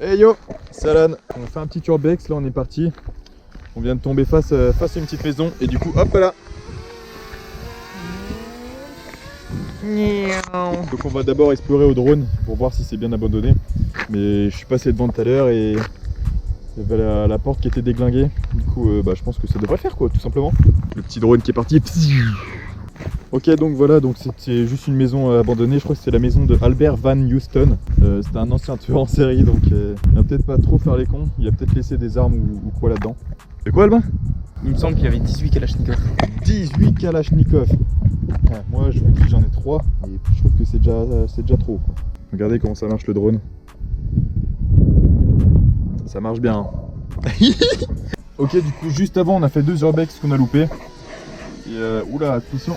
Hey yo, c'est Alan. On fait un petit urbex, là on est parti. On vient de tomber face à une petite maison et du coup hop là. Donc on va d'abord explorer au drone pour voir si c'est bien abandonné. Mais je suis passé devant tout à l'heure et il y avait la porte qui était déglinguée. Du coup je pense que ça devrait faire quoi, tout simplement. Le petit drone qui est parti. Ok, donc voilà, donc c'est juste une maison abandonnée. Je crois que c'est la maison de Albert Van Houston. C'était un ancien tueur en série, donc il va peut-être pas trop faire les cons. Il a peut-être laissé des armes ou quoi là-dedans. C'est quoi, Albin? Il me semble qu'il y avait 18 Kalachnikov. 18 Kalachnikov. Ouais, moi je vous dis j'en ai 3 et je trouve que c'est déjà trop quoi. Regardez comment ça marche le drone. Ça marche bien. Hein. Ok, du coup juste avant on a fait 2 urbex qu'on a loupé. Et oula, attention.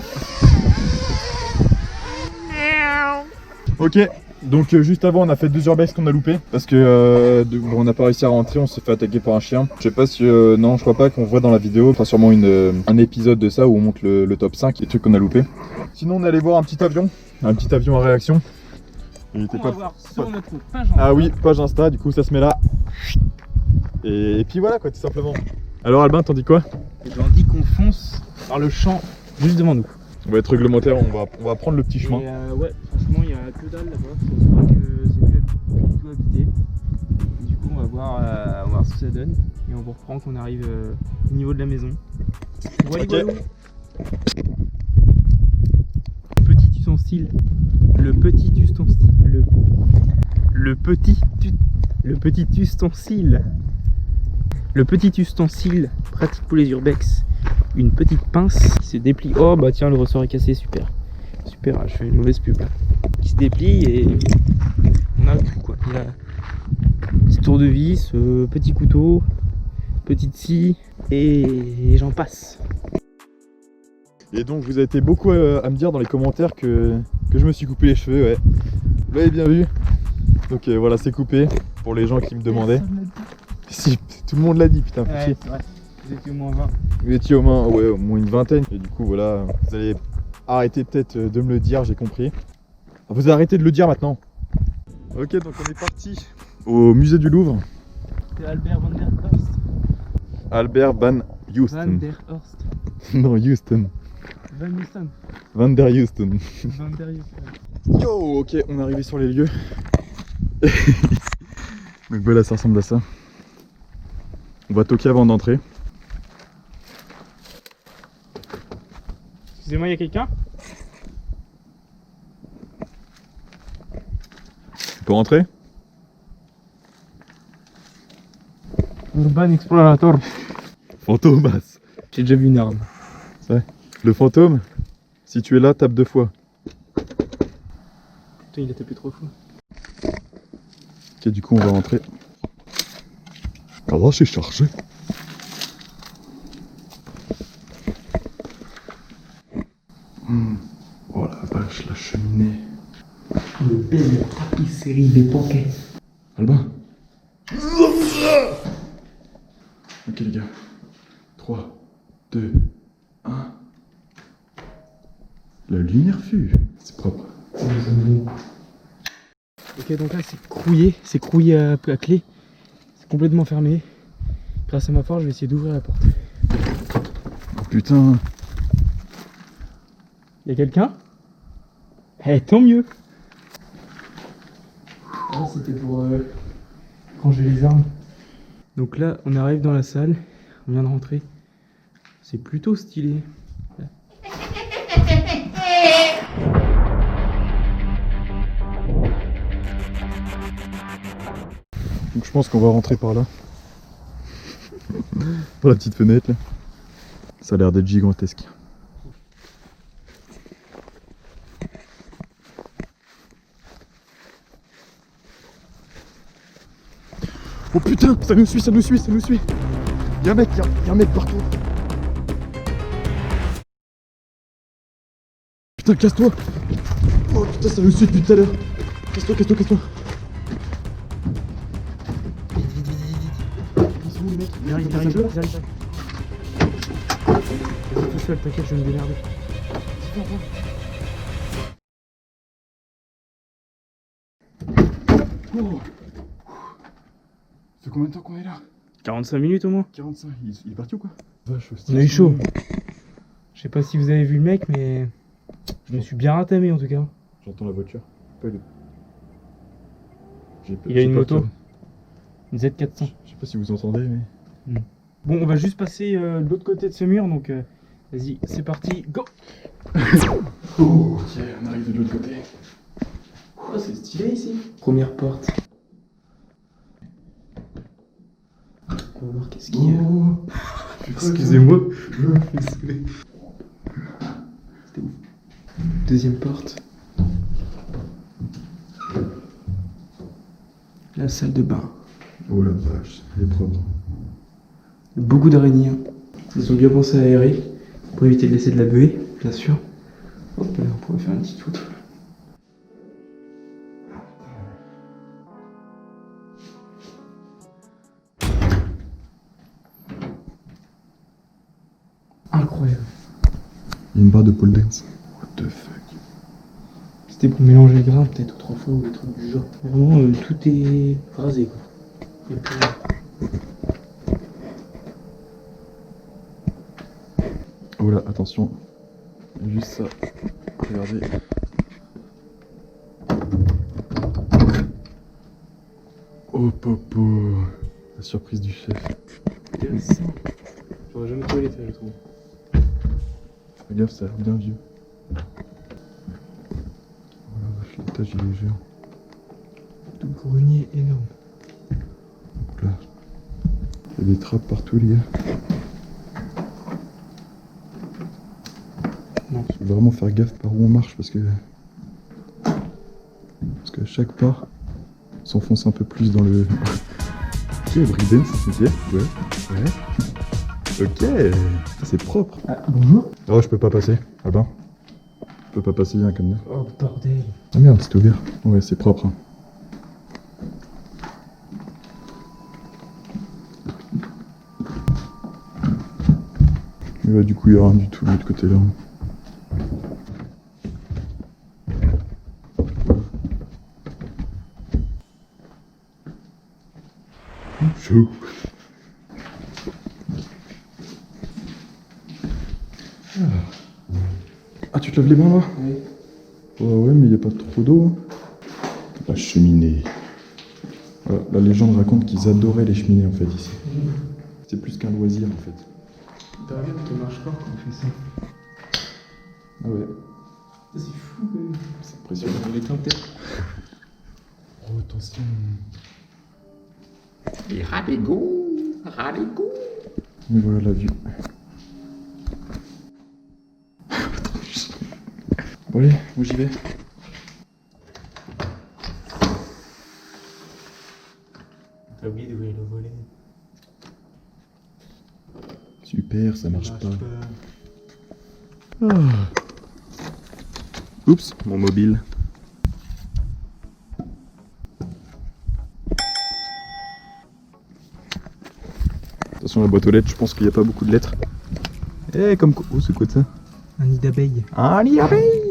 Ok, donc juste avant on a fait 2 urbex qu'on a loupé parce que bon, on n'a pas réussi à rentrer, on s'est fait attaquer par un chien. Je sais pas si non, je crois pas qu'on voit dans la vidéo, enfin sûrement un épisode de ça où on montre le top 5 et les trucs qu'on a loupé. Sinon on est allé voir un petit avion à réaction. Il était on pas... va voir sur notre page Insta. Ah oui, page Insta, du coup ça se met là. Et puis voilà quoi, tout simplement. Alors Albin, t'en dis quoi? J'en dis qu'on fonce par le champ juste devant nous. On va être réglementaire, on va prendre le petit chemin. Et ouais, franchement, il y a que dalle là-bas. Je pense pas que c'est tout habité. Et du coup, on va voir ce que ça donne. Et on vous reprend quand on arrive au niveau de la maison. Voilà, Ok. voilà. Petit ustensile. Le petit ustensile. Le petit ustensile. Le petit ustensile pratique pour les urbex. Une petite pince qui se déplie. Oh bah tiens, le ressort est cassé, super. Super, je fais une mauvaise pub là. Qui se déplie et on a tout quoi. Il y a petit tournevis, petit couteau, petite scie et j'en passe. Et donc vous avez été beaucoup à me dire dans les commentaires que je me suis coupé les cheveux, ouais. Vous l'avez bien vu. Donc voilà, c'est coupé pour les gens qui me demandaient. Si, tout le monde l'a dit, putain, pitié. Ouais, c'est vrai. Vous étiez au moins 20. Vous étiez au moins une vingtaine. Et du coup voilà, vous allez arrêter peut-être de me le dire, j'ai compris. Ah, vous arrêtez de le dire maintenant. Ok, donc on est parti au musée du Louvre. C'est Albert Van der Horst. Albert Van Van Houston. der Horst. Non, Houston. Van Houston. Van der Houston. Van der Houston. Yo, ok, on est arrivé sur les lieux. Donc voilà, ça ressemble à ça. On va toquer avant d'entrer. Excusez-moi, il y a quelqu'un? On peut rentrer? Urban Explorator. Fantomas. J'ai déjà vu une arme. Le fantôme, si tu es là, tape 2 fois. Putain, il a tapé 3 fois. Ok, du coup on va rentrer. Ah là, c'est chargé. Oh la vache, la cheminée. Une belle tapisserie d'époque. Albin. Ok les gars. 3, 2, 1. La lumière fut. C'est propre. Ok, donc là c'est crouillé à clé. C'est complètement fermé. Grâce à ma force, je vais essayer d'ouvrir la porte. Oh putain. Y'a quelqu'un? Eh, tant mieux. Ah, c'était pour ranger les armes. Donc là, on arrive dans la salle. On vient de rentrer. C'est plutôt stylé. Donc je pense qu'on va rentrer par là. Par la petite fenêtre là. Ça a l'air d'être gigantesque. Oh putain, ça nous suit, ça nous suit, ça nous suit. Y'a un mec partout. Putain, casse-toi. Oh putain, ça nous suit depuis tout à l'heure. Casse-toi, casse-toi, casse-toi. Ils sont où les mecs? Il arrive. Vas-y tout seul, t'inquiète, je vais me démerder. fait combien de temps qu'on est là? 45 minutes au moins. 45, il est parti ou quoi? Vache, On a eu chaud. Je sais pas si vous avez vu le mec, mais je me suis bien ratamé en tout cas. J'entends la voiture. Pas le... Il a une moto. Une Z400. Je sais pas si vous entendez, mais... Bon, on va juste passer de l'autre côté de ce mur, donc vas-y, c'est parti, go. Oh, ok, on arrive de l'autre côté. Oh, c'est stylé ici. Première porte. On va voir qu'est-ce qu'il y a. Oh, Excusez-moi. C'était où? Deuxième porte. La salle de bain. oh la vache, elle est propre. Beaucoup d'araignées. Hein. Ils ont bien pensé à aérer pour éviter de laisser de la buée, bien sûr. Hop là, on pourrait faire une petite photo. Incroyable. Il y a une barre de pole dance. What the fuck? C'était pour mélanger les grains peut-être 3 fois ou des trucs du genre. Vraiment, tout est rasé quoi. Et puis, Oh là, attention. Il y a juste ça. Regardez. Oh popo. La surprise du chef. intéressant. J'aurais jamais trouvé l'étage, je trouve. Fais gaffe, ça a l'air bien vieux. Oh la vache, l'étage il est géant. Tout grenier énorme. Là. Il y a des trappes partout, les gars. Non. Il faut vraiment faire gaffe par où on marche parce que chaque pas on s'enfonce un peu plus dans le. Ok, breakdance, c'est bien. Ouais. Ok, ça, c'est propre. Ah, bonjour. Oh, je peux pas passer. Ah ben. Je peux pas passer bien comme ça. Oh bordel. Ah merde, c'est ouvert. Ouais, c'est propre. Hein. Mais ouais, du coup, il y a rien du tout de l'autre côté là. Chaud. Ah, tu te laves les mains là? Oui. Ouais, mais il n'y a pas trop d'eau. La cheminée. Voilà, la légende raconte qu'ils adoraient les cheminées en fait ici. C'est plus qu'un loisir en fait. T'as regardé qu'elle marche pas quand on fait ça. Ah ouais, Ça, c'est fou quand même. c'est impressionnant. On l'éteint peut-être. Oh, attention. Et rabigot. Et voilà la vue. Bon allez, moi j'y vais. T'as oublié d'ouvrir le volet. Super, ça marche pas. Ah. Oups, mon mobile. Attention la boîte aux lettres, je pense qu'il n'y a pas beaucoup de lettres. Eh, comme quoi. Oh, c'est quoi de ça? Un nid d'abeilles. Un nid d'abeilles.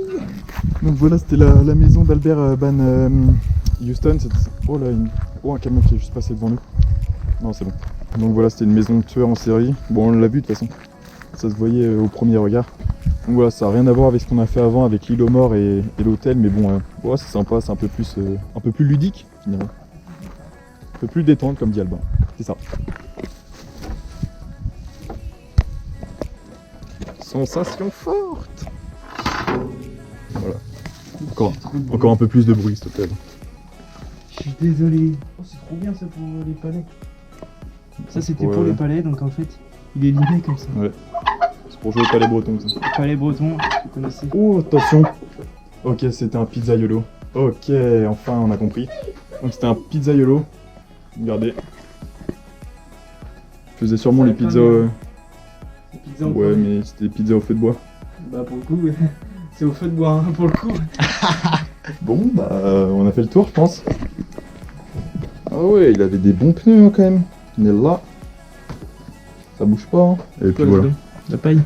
Donc voilà, c'était la maison d'Albert Ban Houston. Oh là, un camion qui est juste passé devant nous. Non, c'est bon. Donc voilà, c'était une maison de tueur en série. Bon, on l'a vu de toute façon. Ça se voyait au premier regard. Donc voilà, ça n'a rien à voir avec ce qu'on a fait avant avec l'île aux morts et l'hôtel. Mais bon, ouais, c'est sympa, c'est un peu plus ludique finalement. Un peu plus détente comme dit Albin. C'est ça. Sensation forte. Voilà. Encore un peu plus de bruit s'il te plaît. Je suis désolé. Oh, c'est trop bien ça pour les palais. Ça c'était pour les palais, donc en fait il est limé comme ça. Ouais. C'est pour jouer au palais breton ça. Palais breton, vous connaissez. Oh attention. Ok, c'était un pizzaiolo. Ok, enfin on a compris. Donc c'était un pizzaiolo. Regardez. Je faisais sûrement les pizzas. Ouais, mais c'était des pizzas au feu de bois. Bah pour le coup, c'est au feu de bois hein, pour le coup. Bon bah on a fait le tour je pense. Ah ouais, il avait des bons pneus hein, quand même. Mais là, ça bouge pas. Hein. Et puis voilà. La paille.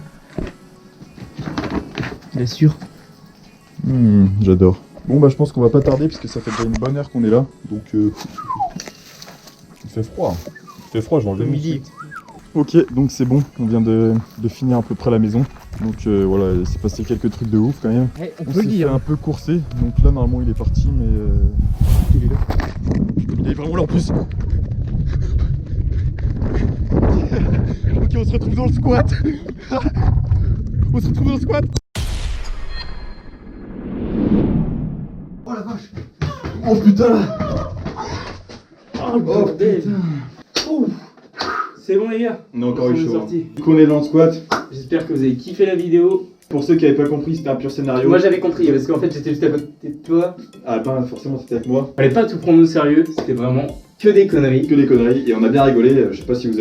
Bien sûr. J'adore. Bon bah je pense qu'on va pas tarder parce que ça fait déjà une bonne heure qu'on est là. Donc il fait froid. Il fait froid, je vais enlever Midi. Ok, donc c'est bon, on vient de finir à peu près la maison. Donc voilà, il s'est passé quelques trucs de ouf quand même. Ouais, on On peut le s'est dire. fait un peu courser, donc là normalement il est parti, mais il est là. Il est vraiment là en plus. Ok, on se retrouve dans le squat. On se retrouve dans le squat. Oh la vache. Oh putain. Oh le bordel. Ouh. C'est bon les gars. On a encore On eu est chaud. sorti. Du coup on est dans le squat. J'espère que vous avez kiffé la vidéo. Pour ceux qui n'avaient pas compris, c'était un pur scénario. Moi j'avais compris parce qu'en fait j'étais juste à côté de toi. Ah pas forcément c'était avec moi. Fallait pas tout prendre au sérieux, c'était vraiment que des conneries. Que des conneries et on a bien rigolé. Je sais pas si vous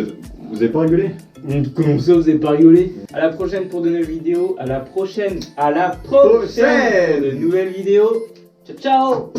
avez pas rigolé. Donc comment ça vous avez pas rigolé? À la prochaine pour de nouvelles vidéos. À la prochaine. De nouvelles vidéos. Ciao ciao.